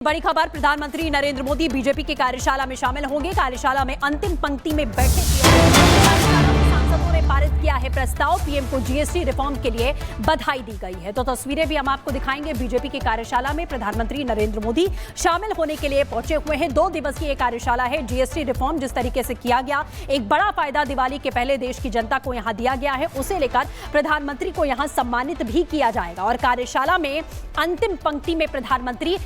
बड़ी खबर, प्रधानमंत्री नरेंद्र मोदी बीजेपी की कार्यशाला में शामिल होंगे। कार्यशाला में अंतिम पंक्ति में बैठे सांसदों ने पारित किया है प्रस्ताव। पीएम को जीएसटी रिफॉर्म के लिए बधाई दी गई है। तो तस्वीरें भी हम आपको दिखाएंगे। बीजेपी की कार्यशाला में प्रधानमंत्री नरेंद्र मोदी शामिल होने के लिए पहुंचे हुए हैं। 2 दिवसीय ये कार्यशाला है। जीएसटी रिफॉर्म जिस तरीके से किया गया, एक बड़ा फायदा दिवाली के पहले देश की जनता को यहां दिया गया है, उसे लेकर प्रधानमंत्री को यहां सम्मानित भी किया जाएगा। और कार्यशाला में अंतिम पंक्ति में प्रधानमंत्री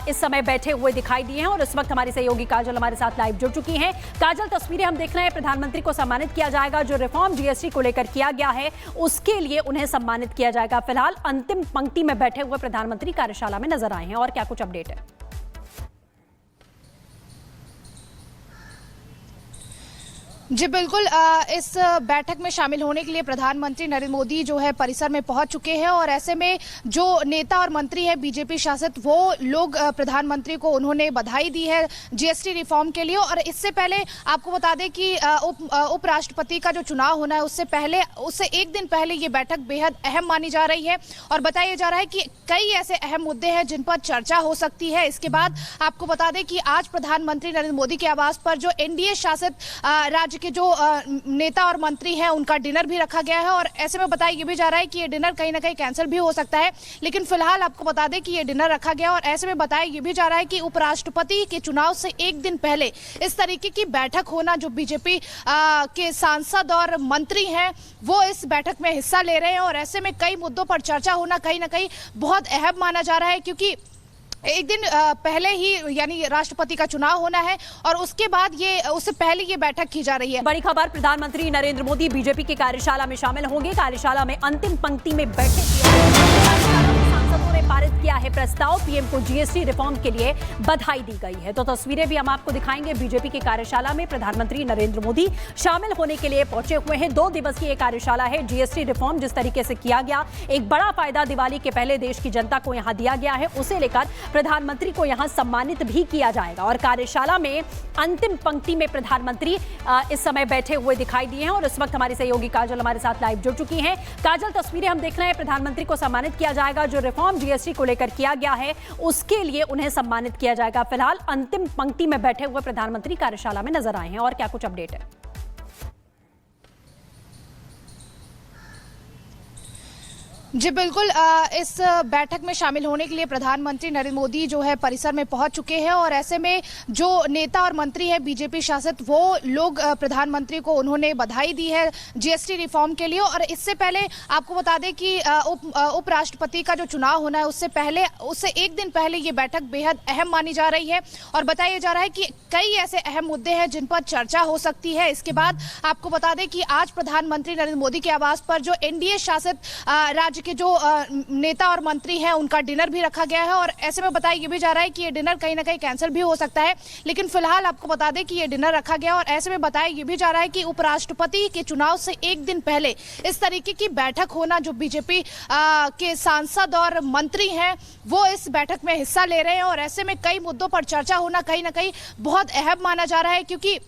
इस समय बैठे हुए दिखाई दिए हैं। और इस वक्त हमारी सहयोगी काजल हमारे साथ लाइव जुड़ चुकी हैं। काजल, तस्वीरें हम देख रहे हैं। प्रधानमंत्री को सम्मानित किया जाएगा। जो रिफॉर्म जीएसटी को लेकर किया गया है उसके लिए उन्हें सम्मानित किया जाएगा। फिलहाल अंतिम पंक्ति में बैठे हुए प्रधानमंत्री कार्यशाला में नजर आए हैं। और क्या कुछ अपडेट है? जी बिल्कुल, इस बैठक में शामिल होने के लिए प्रधानमंत्री नरेंद्र मोदी जो है परिसर में पहुंच चुके हैं। और ऐसे में जो नेता और मंत्री है बीजेपी शासित, वो लोग प्रधानमंत्री को उन्होंने बधाई दी है जीएसटी रिफॉर्म के लिए। और इससे पहले आपको बता दें कि उपराष्ट्रपति का जो चुनाव होना है उससे एक दिन पहले ये बैठक बेहद अहम मानी जा रही है। और बताया जा रहा है कि कई ऐसे अहम मुद्दे हैं जिन पर चर्चा हो सकती है। इसके बाद आपको बता दें कि आज प्रधानमंत्री नरेंद्र मोदी के आवास पर जो एनडीए शासित राज्य के जो नेता और मंत्री हैं उनका डिनर भी रखा गया है। और ऐसे में बताया ये भी जा रहा है कि ये डिनर कहीं ना कहीं कैंसिल भी हो सकता है, लेकिन फिलहाल आपको बता दें कि ये डिनर रखा गया। और ऐसे में बताया ये भी जा रहा है कि उपराष्ट्रपति के चुनाव से एक दिन पहले इस तरीके की बैठक होना, जो बीजेपी के सांसद और मंत्री हैं वो इस बैठक में हिस्सा ले रहे हैं। और ऐसे में कई मुद्दों पर चर्चा होना कहीं ना कहीं बहुत अहम माना जा रहा है, क्योंकि एक दिन पहले ही यानी राष्ट्रपति का चुनाव होना है और उसके बाद उससे पहले ये बैठक की जा रही है। बड़ी खबर, प्रधानमंत्री नरेंद्र मोदी बीजेपी की कार्यशाला में शामिल होंगे। कार्यशाला में अंतिम पंक्ति में बैठे सांसदों ने पारित किया है प्रस्ताव। पीएम को जीएसटी रिफॉर्म के लिए बधाई दी गई है। तो तस्वीरें भी हम आपको दिखाएंगे। बीजेपी की कार्यशाला में प्रधानमंत्री नरेंद्र मोदी शामिल होने के लिए पहुंचे हुए हैं। 2 दिवसीय कार्यशाला है। जीएसटी रिफॉर्म जिस तरीके से किया गया, एक बड़ा फायदा दिवाली के पहले देश की जनता को यहां दिया गया है, उसे लेकर प्रधानमंत्री को यहां सम्मानित भी किया जाएगा। और कार्यशाला में अंतिम पंक्ति में प्रधानमंत्री इस समय बैठे हुए दिखाई दिए हैं। और इस वक्त हमारी सहयोगी काजल हमारे साथ लाइव जुड़ चुकी हैं। काजल, तस्वीरें हम देख रहे हैं। प्रधानमंत्री को सम्मानित किया जाएगा। जो रिफॉर्म जीएसटी को लेकर किया गया है उसके लिए उन्हें सम्मानित किया जाएगा। फिलहाल अंतिम पंक्ति में बैठे हुए प्रधानमंत्री कार्यशाला में नजर आए हैं। और क्या कुछ अपडेट है? जी बिल्कुल, इस बैठक में शामिल होने के लिए प्रधानमंत्री नरेंद्र मोदी जो है परिसर में पहुंच चुके हैं। और ऐसे में जो नेता और मंत्री है बीजेपी शासित, वो लोग प्रधानमंत्री को उन्होंने बधाई दी है जीएसटी रिफॉर्म के लिए। और इससे पहले आपको बता दें कि उपराष्ट्रपति का जो चुनाव होना है उससे एक दिन पहले ये बैठक बेहद अहम मानी जा रही है। और बताया जा रहा है कि कई ऐसे अहम मुद्दे हैं जिन पर चर्चा हो सकती है। इसके बाद आपको बता दें कि आज प्रधानमंत्री नरेंद्र मोदी के आवास पर जो एनडीए शासित राज्य के जो नेता और मंत्री हैं उनका डिनर भी रखा गया है। और ऐसे में बताया ये भी जा रहा है कि ये डिनर कहीं ना कहीं कैंसिल भी हो सकता है, लेकिन फिलहाल आपको बता दें कि ये डिनर रखा गया। और ऐसे में बताया ये भी जा रहा है कि उपराष्ट्रपति के चुनाव से एक दिन पहले इस तरीके की बैठक होना, जो बीजेपी के सांसद और मंत्री हैं वो इस बैठक में हिस्सा ले रहे हैं। और ऐसे में कई मुद्दों पर चर्चा होना कहीं ना कहीं बहुत अहम माना जा रहा है, क्योंकि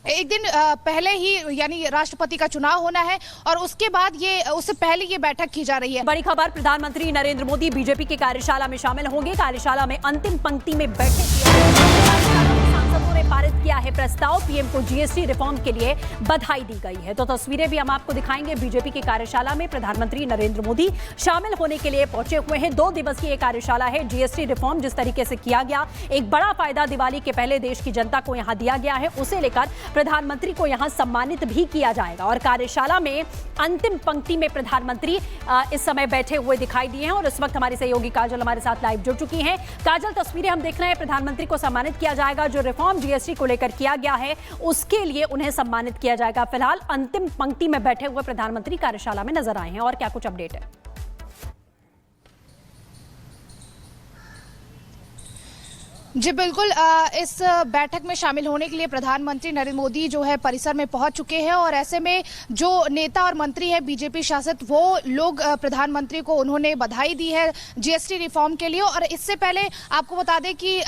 एक दिन पहले ही यानी राष्ट्रपति का चुनाव होना है और उसके बाद उससे पहले ये बैठक की जा रही है। बड़ी खबर, प्रधानमंत्री नरेंद्र मोदी बीजेपी की कार्यशाला में शामिल होंगे। कार्यशाला में अंतिम पंक्ति में बैठे सांसदों ने पारित किया है प्रस्ताव। पीएम को जीएसटी रिफॉर्म के लिए बधाई दी गई है। तो तस्वीरें भी हम आपको दिखाएंगे। बीजेपी की कार्यशाला में प्रधानमंत्री नरेंद्र मोदी शामिल होने के लिए पहुंचे हुए हैं। 2 दिवसीय कार्यशाला है। जीएसटी रिफॉर्म जिस तरीके से किया गया, एक बड़ा फायदा दिवाली के पहले देश की जनता को यहां दिया गया है, उसे लेकर प्रधानमंत्री को यहां सम्मानित भी किया जाएगा। और कार्यशाला में अंतिम पंक्ति में प्रधानमंत्री इस समय बैठे हुए दिखाई दिए हैं। और इस वक्त हमारी सहयोगी काजल हमारे साथ लाइव जुड़ चुकी हैं। काजल, तस्वीरें हम देख रहे हैं। प्रधानमंत्री को सम्मानित किया जाएगा। जो रिफॉर्म जीएसटी को लेकर किया गया है उसके लिए उन्हें सम्मानित किया जाएगा। फिलहाल अंतिम पंक्ति में बैठे हुए प्रधानमंत्री कार्यशाला में नजर आए हैं। और क्या कुछ अपडेट है? जी बिल्कुल इस बैठक में शामिल होने के लिए प्रधानमंत्री नरेंद्र मोदी जो है परिसर में पहुंच चुके हैं और ऐसे में जो नेता और मंत्री है बीजेपी शासित वो लोग प्रधानमंत्री को उन्होंने बधाई दी है जीएसटी रिफॉर्म के लिए। और इससे पहले आपको बता दें कि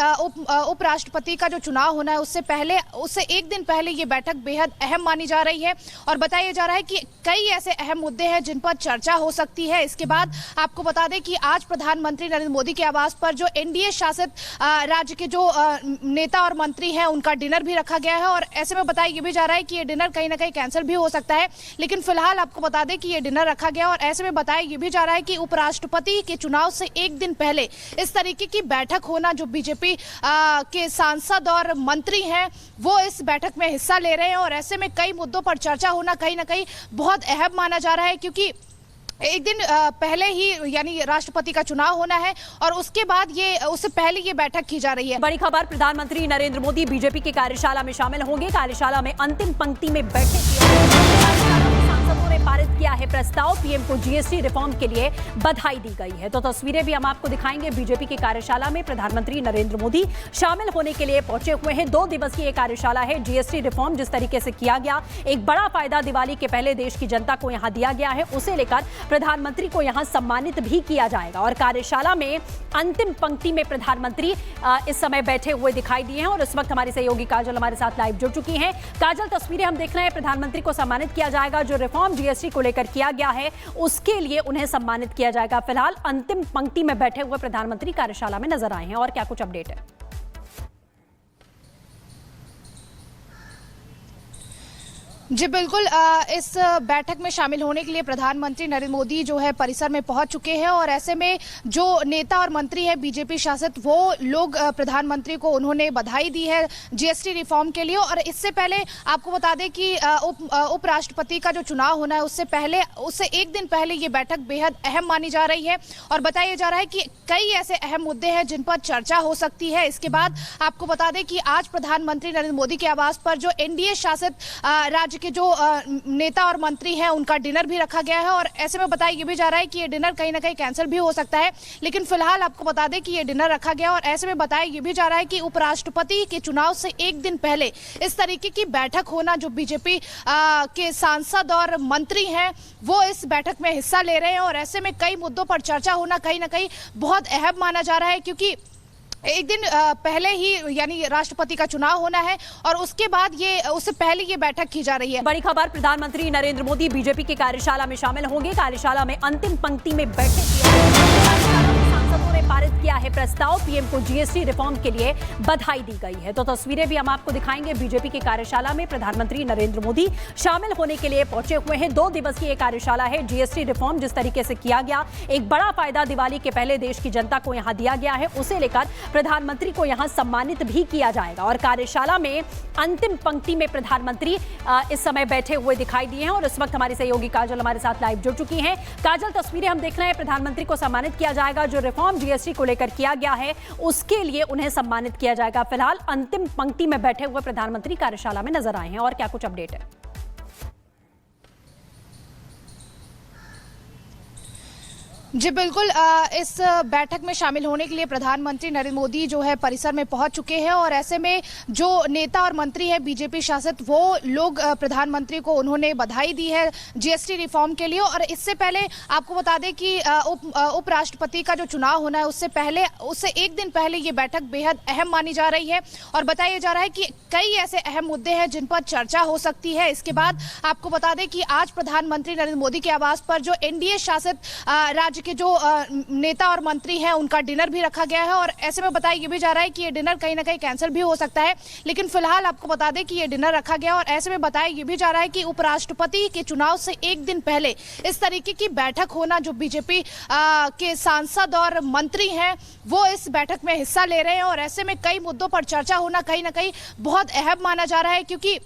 उपराष्ट्रपति का जो चुनाव होना है उससे एक दिन पहले ये बैठक बेहद अहम मानी जा रही है और बताया जा रहा है कि कई ऐसे अहम मुद्दे हैं जिन पर चर्चा हो सकती है। इसके बाद आपको बता दें कि आज प्रधानमंत्री नरेंद्र मोदी के आवास पर जो एनडीए शासित राज्य के जो नेता और मंत्री हैं उनका डिनर भी रखा गया है और ऐसे में बताया ये भी जा रहा है कि ये डिनर कहीं ना कहीं कैंसिल भी हो सकता है, लेकिन फिलहाल आपको बता दें कि ये डिनर रखा गया और ऐसे में बताया ये भी जा रहा है कि उपराष्ट्रपति के चुनाव से एक दिन पहले इस तरीके की बैठक होना, जो बीजेपी के सांसद और मंत्री हैं वो इस बैठक में हिस्सा ले रहे हैं और ऐसे में कई मुद्दों पर चर्चा होना कहीं ना कहीं बहुत अहम माना जा रहा है, क्योंकि एक दिन पहले ही यानी राष्ट्रपति का चुनाव होना है और उसके पहले ये बैठक की जा रही है। बड़ी खबर, प्रधानमंत्री नरेंद्र मोदी बीजेपी की कार्यशाला में शामिल होंगे। कार्यशाला में अंतिम पंक्ति में बैठे सांसदों ने पारित किया है प्रस्ताव, पीएम को जीएसटी रिफॉर्म के लिए बधाई दी गई है। तो तस्वीरें भी हम आपको दिखाएंगे। बीजेपी की कार्यशाला में प्रधानमंत्री नरेंद्र मोदी शामिल होने के लिए पहुंचे हुए हैं। 2 दिवसीय ये कार्यशाला है। जीएसटी रिफॉर्म जिस तरीके से किया गया, एक बड़ा फायदा दिवाली के पहले देश की जनता को यहां दिया गया है, उसे लेकर प्रधानमंत्री को यहां सम्मानित भी किया जाएगा। और कार्यशाला में अंतिम पंक्ति में प्रधानमंत्री इस समय बैठे हुए दिखाई दिए हैं और इस वक्त हमारी सहयोगी काजल हमारे साथ लाइव जुड़ चुकी हैं। काजल, तस्वीरें हम देख रहे हैं। प्रधानमंत्री को सम्मानित किया जाएगा, जो रिफॉर्म जीएसटी को लेकर किया गया है उसके लिए उन्हें सम्मानित किया जाएगा। फिलहाल अंतिम पंक्ति में बैठे हुए प्रधानमंत्री कार्यशाला में नजर आए हैं। और क्या कुछ अपडेट है? जी बिल्कुल इस बैठक में शामिल होने के लिए प्रधानमंत्री नरेंद्र मोदी जो है परिसर में पहुंच चुके हैं और ऐसे में जो नेता और मंत्री है बीजेपी शासित वो लोग प्रधानमंत्री को उन्होंने बधाई दी है जीएसटी रिफॉर्म के लिए। और इससे पहले आपको बता दें कि उपराष्ट्रपति का जो चुनाव होना है उससे एक दिन पहले ये बैठक बेहद अहम मानी जा रही है और बताया जा रहा है कि कई ऐसे अहम मुद्दे हैं जिन पर चर्चा हो सकती है। इसके बाद आपको बता दें कि आज प्रधानमंत्री नरेंद्र मोदी के आवास पर जो एनडीए शासित राज्य के जो नेता और मंत्री हैं उनका डिनर भी रखा गया है और ऐसे में बताया ये भी जा रहा है कि ये डिनर कहीं ना कहीं कैंसिल भी हो सकता है, लेकिन फिलहाल आपको बता दें कि ये डिनर रखा गया और ऐसे में बताया ये भी जा रहा है कि उपराष्ट्रपति के चुनाव से एक दिन पहले इस तरीके की बैठक होना, जो बीजेपी के सांसद और मंत्री हैं वो इस बैठक में हिस्सा ले रहे हैं और ऐसे में कई मुद्दों पर चर्चा होना कहीं ना कहीं बहुत अहम माना जा रहा है, क्योंकि एक दिन पहले ही यानी राष्ट्रपति का चुनाव होना है और उससे पहले ये बैठक की जा रही है। बड़ी खबर, प्रधानमंत्री नरेंद्र मोदी बीजेपी की कार्यशाला में शामिल होंगे। कार्यशाला में अंतिम पंक्ति में बैठे सांसदों ने पारित किया है प्रस्ताव, पीएम को जीएसटी रिफॉर्म के लिए बधाई दी गई है। तो तस्वीरें भी हम आपको दिखाएंगे। बीजेपी की कार्यशाला में प्रधानमंत्री नरेंद्र मोदी शामिल होने के लिए पहुंचे हुए हैं। 2 दिवसीय कार्यशाला है। जीएसटी रिफॉर्म जिस तरीके से किया गया, एक बड़ा फायदा दिवाली के पहले देश की जनता को यहां दिया गया है, उसे लेकर प्रधानमंत्री को यहां सम्मानित भी किया जाएगा। और कार्यशाला में अंतिम पंक्ति में प्रधानमंत्री इस समय बैठे हुए दिखाई दिए हैं और इस वक्त हमारी सहयोगी काजल हमारे साथ लाइव जुड़ चुकी हैं। काजल, तस्वीरें हम देख रहे हैं। प्रधानमंत्री को सम्मानित किया जाएगा, जो रिफॉर्म जीएसटी को लेकर किया गया है उसके लिए उन्हें सम्मानित किया जाएगा। फिलहाल अंतिम पंक्ति में बैठे हुए प्रधानमंत्री कार्यशाला में नजर आए हैं। और क्या कुछ अपडेट है? जी बिल्कुल इस बैठक में शामिल होने के लिए प्रधानमंत्री नरेंद्र मोदी जो है परिसर में पहुंच चुके हैं और ऐसे में जो नेता और मंत्री है बीजेपी शासित वो लोग प्रधानमंत्री को उन्होंने बधाई दी है जीएसटी रिफॉर्म के लिए। और इससे पहले आपको बता दें कि उपराष्ट्रपति का जो चुनाव होना है उससे एक दिन पहले ये बैठक बेहद अहम मानी जा रही है और बताया जा रहा है कि कई ऐसे अहम मुद्दे हैं जिन पर चर्चा हो सकती है। इसके बाद आपको बता दें कि आज प्रधानमंत्री नरेंद्र मोदी के आवास पर जो एनडीए शासित राज्य के जो नेता और मंत्री हैं उनका डिनर भी रखा गया है और ऐसे में बताया ये भी जा रहा है कि ये डिनर कहीं ना कहीं कैंसिल भी हो सकता है, लेकिन फिलहाल आपको बता दें कि ये डिनर रखा गया और ऐसे में बताया ये भी जा रहा है कि उपराष्ट्रपति के चुनाव से एक दिन पहले इस तरीके की बैठक होना, जो बीजेपी के सांसद और मंत्री हैं वो इस बैठक में हिस्सा ले रहे हैं और ऐसे में कई मुद्दों पर चर्चा होना कहीं ना कहीं बहुत अहम माना जा रहा है, क्योंकि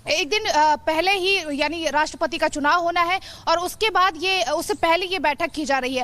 एक दिन पहले ही यानी राष्ट्रपति का चुनाव होना है और उससे पहले ये बैठक की जा रही है।